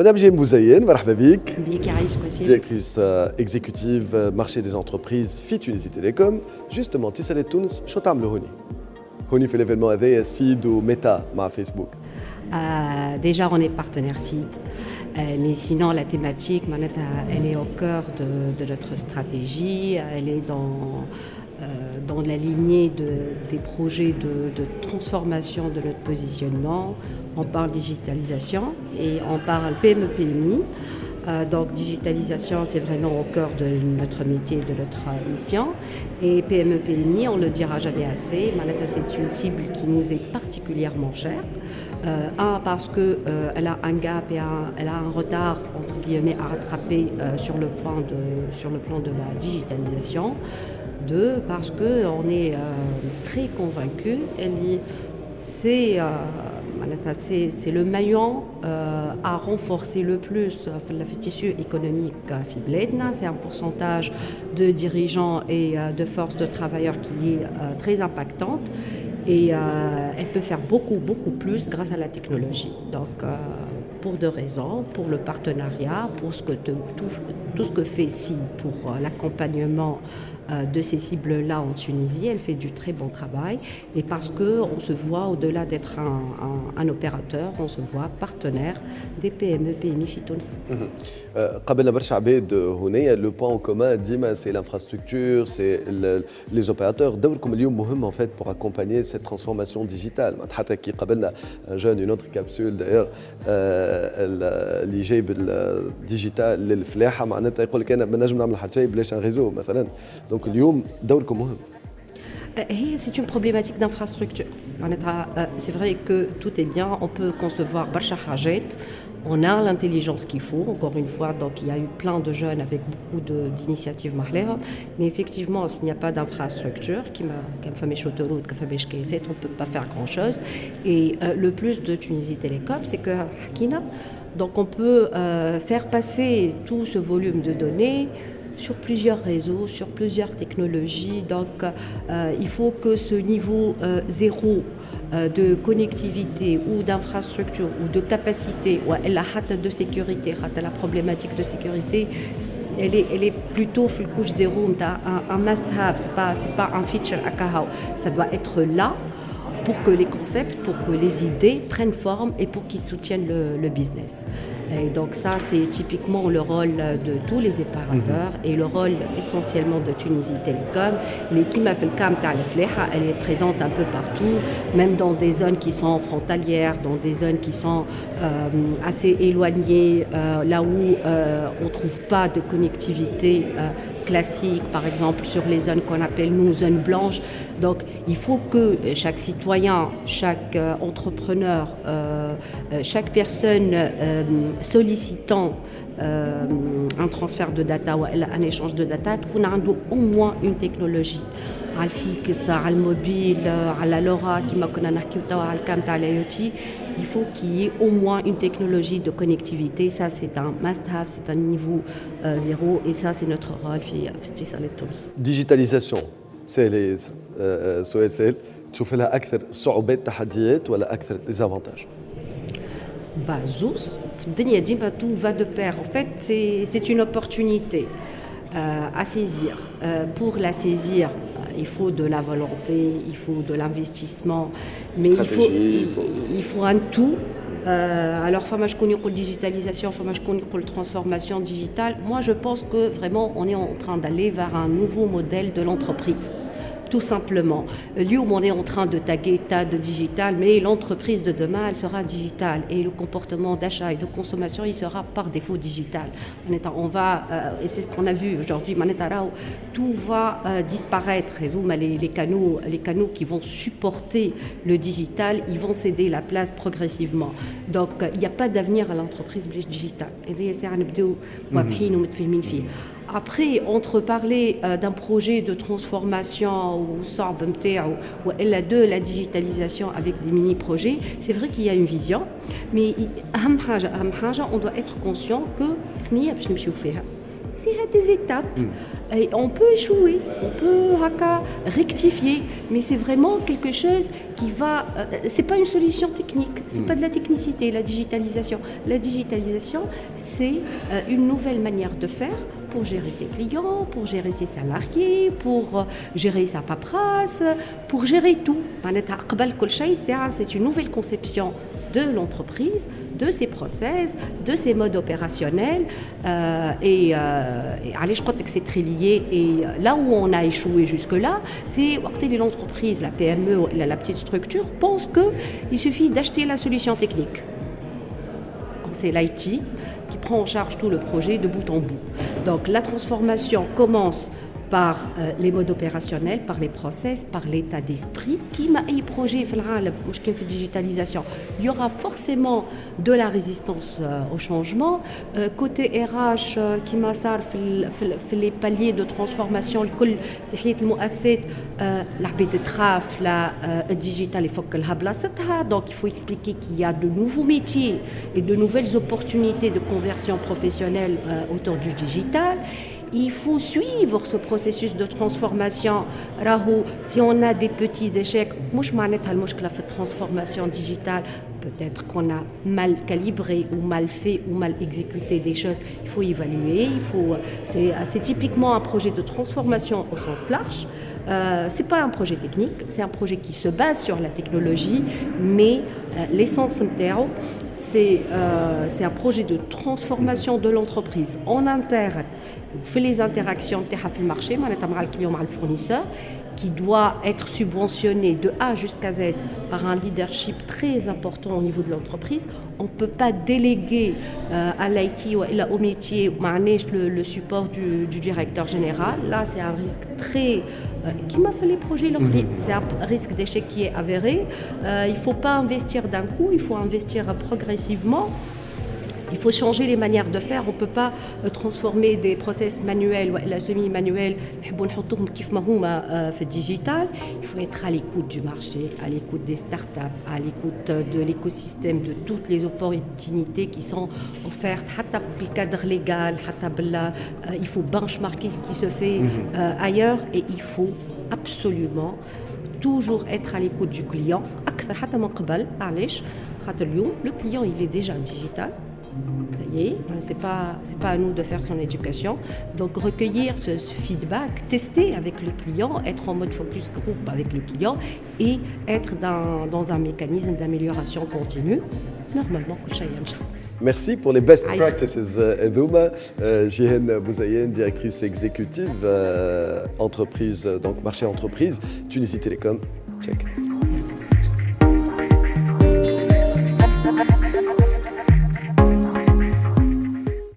Madame Jim Bouzaïen, مرحبا بك. بيك يعيشك وسيم. Directrice exécutive marché des entreprises في Tunisie Télécom. Justement, تسألي تونس شو تعملوا هوني؟ هوني في l'événement هذايا سيد وميتا مع فيسبوك. Déjà, on est partenaire site, mais sinon, la thématique, elle est au cœur de notre stratégie. Elle est dans la lignée des projets de transformation de notre positionnement. On parle digitalisation et on parle PME-PMI. Donc digitalisation, c'est vraiment au cœur de notre métier, de notre mission. Et PME-PMI, on ne le dira jamais assez, c'est une cible qui nous est particulièrement chère. Parce qu'elle a un gap et elle a un retard entre guillemets à rattraper sur le plan de la digitalisation. Deux, parce qu'on est très convaincus, c'est le maillon à renforcer le plus le tissu économique Fibledna. C'est un pourcentage de dirigeants et de forces de travailleurs qui est très impactante. Et elle peut faire beaucoup plus grâce à la technologie. Donc, pour deux raisons, pour le partenariat, pour tout ce que fait SI pour l'accompagnement de ces cibles-là en Tunisie. Elle fait du très bon travail. Et parce qu'on se voit, au-delà d'être un opérateur, on se voit partenaire des PME, PMI في تونس. قابلنا برشا عباد هنا. Le point en commun ديما c'est l'infrastructure, c'est les opérateurs. دوركم اليوم مهم en fait pour accompagner cette transformation digitale. حتى كي قابلنا un jeune, une autre capsule d'ailleurs اللي جايب الديجيتال للفلاحة معناتها يقول لك أنا ما نجم نعمل حتى شيء بلاش un réseau مثلا. Donc اليوم دوركم مهم. C'est une problématique d'infrastructure. C'est vrai que tout est bien, on peut concevoir Barcha Hajet, on a l'intelligence qu'il faut, encore une fois, donc il y a eu plein de jeunes avec beaucoup d'initiatives mahleha, mais effectivement, s'il n'y a pas d'infrastructure, on ne peut pas faire grand-chose. Et le plus de Tunisie Télécom, c'est que Hakina, donc on peut faire passer tout ce volume de données sur plusieurs réseaux, sur plusieurs technologies. Donc, il faut que ce niveau zéro de connectivité ou d'infrastructure ou de capacité, ou de sécurité, la problématique de sécurité, elle est plutôt full couche zéro, un must-have, c'est pas un feature à Kahao. Ça doit être là pour que les concepts, pour que les idées prennent forme et pour qu'ils soutiennent le business. Et donc ça, c'est typiquement le rôle de tous les opérateurs et le rôle essentiellement de Tunisie Télécom. L'équipe elle est présente un peu partout, même dans des zones qui sont frontalières, dans des zones qui sont assez éloignées, là où on ne trouve pas de connectivité classique, par exemple sur les zones qu'on appelle nous zones blanches. Donc il faut que chaque citoyen, chaque entrepreneur, chaque personne sollicitant un transfert de data ou un échange de data, qu'on a au moins une technologie. على الفيكس على الموبيل على لغة كما كنا نحكيو توا على الكام تاع الاي il faut qu'il y ait au moins une technologie de connectivité. Ça c'est un must-have, c'est un niveau zéro et ça c'est notre rôle في اتصال التونس. Digitalisation سهل سؤال سهل تشوف لها أكثر صعوبات تحديات ولا أكثر désavantages؟ زوز في الدنيا ديما tout va de pair. En fait c'est une opportunité à saisir. Pour la saisir, il faut de la volonté, il faut de l'investissement, mais il faut un tout. Alors, je connais la digitalisation, je connais la transformation digitale. Moi, je pense que vraiment, on est en train d'aller vers un nouveau modèle de l'entreprise. Tout simplement. Lieu où on est en train de taguer tas de digital, mais l'entreprise de demain, elle sera digitale et le comportement d'achat et de consommation, il sera par défaut digital. On va, et c'est ce qu'on a vu aujourd'hui, tout va disparaître. Et vous, les canaux qui vont supporter le digital, ils vont céder la place progressivement. Donc, il n'y a pas d'avenir à l'entreprise digitale. Après, entre parler d'un projet de transformation ou de la digitalisation avec des mini-projets, c'est vrai qu'il y a une vision, mais on doit être conscient que il y a des étapes. Et on peut échouer, on peut rectifier, mais c'est vraiment quelque chose qui va. C'est pas une solution technique, c'est pas de la technicité, la digitalisation. La digitalisation, c'est une nouvelle manière de faire pour gérer ses clients, pour gérer ses salariés, pour gérer sa paperasse, pour gérer tout. C'est une nouvelle conception de l'entreprise, de ses process, de ses modes opérationnels. Je crois que c'est très lié. Et là où on a échoué jusque-là, c'est que l'entreprise, la PME, la petite structure, pense qu'il suffit d'acheter la solution technique. C'est l'IT qui prend en charge tout le projet de bout en bout. Donc la transformation commence par les modes opérationnels, par les process, par l'état d'esprit. Qui m'a un projet de digitalisation, il y aura forcément de la résistance au changement. Côté RH, qui m'a les paliers de transformation, la digital, donc il faut expliquer qu'il y a de nouveaux métiers et de nouvelles opportunités de conversion professionnelle autour du digital. Il faut suivre ce processus de transformation. Si on a des petits échecs, la transformation digitale, peut-être qu'on a mal calibré ou mal fait ou mal exécuté des choses. Il faut évaluer. C'est typiquement un projet de transformation au sens large. Ce n'est pas un projet technique, c'est un projet qui se base sur la technologie, mais l'essence, c'est un projet de transformation de l'entreprise en interne. Fait les interactions avec le marché, avec le client, avec le fournisseur, qui doit être subventionné de A jusqu'à Z par un leadership très important au niveau de l'entreprise. On ne peut pas déléguer à l'IT ou au métier le support du directeur général. Là, c'est un risque très... qui m'a fait les projets, c'est un risque d'échec qui est avéré. Il ne faut pas investir d'un coup, il faut investir progressivement. Il faut changer les manières de faire. On ne peut pas transformer des process manuels ou la semi-manuels digital. Il faut être à l'écoute du marché, à l'écoute des startups, à l'écoute de l'écosystème, de toutes les opportunités qui sont offertes. Le cadre légal, il faut benchmarker ce qui se fait ailleurs et il faut absolument toujours être à l'écoute du client. Le client, il est déjà digital. Ça y est, c'est pas à nous de faire son éducation. Donc recueillir ce feedback, tester avec le client, être en mode focus group avec le client et être dans un mécanisme d'amélioration continue. Normalement, Merci pour les best practices, Edouma. Jihen Bouzayen, directrice exécutive entreprise, donc marché entreprise, Tunisie Télécom. Check.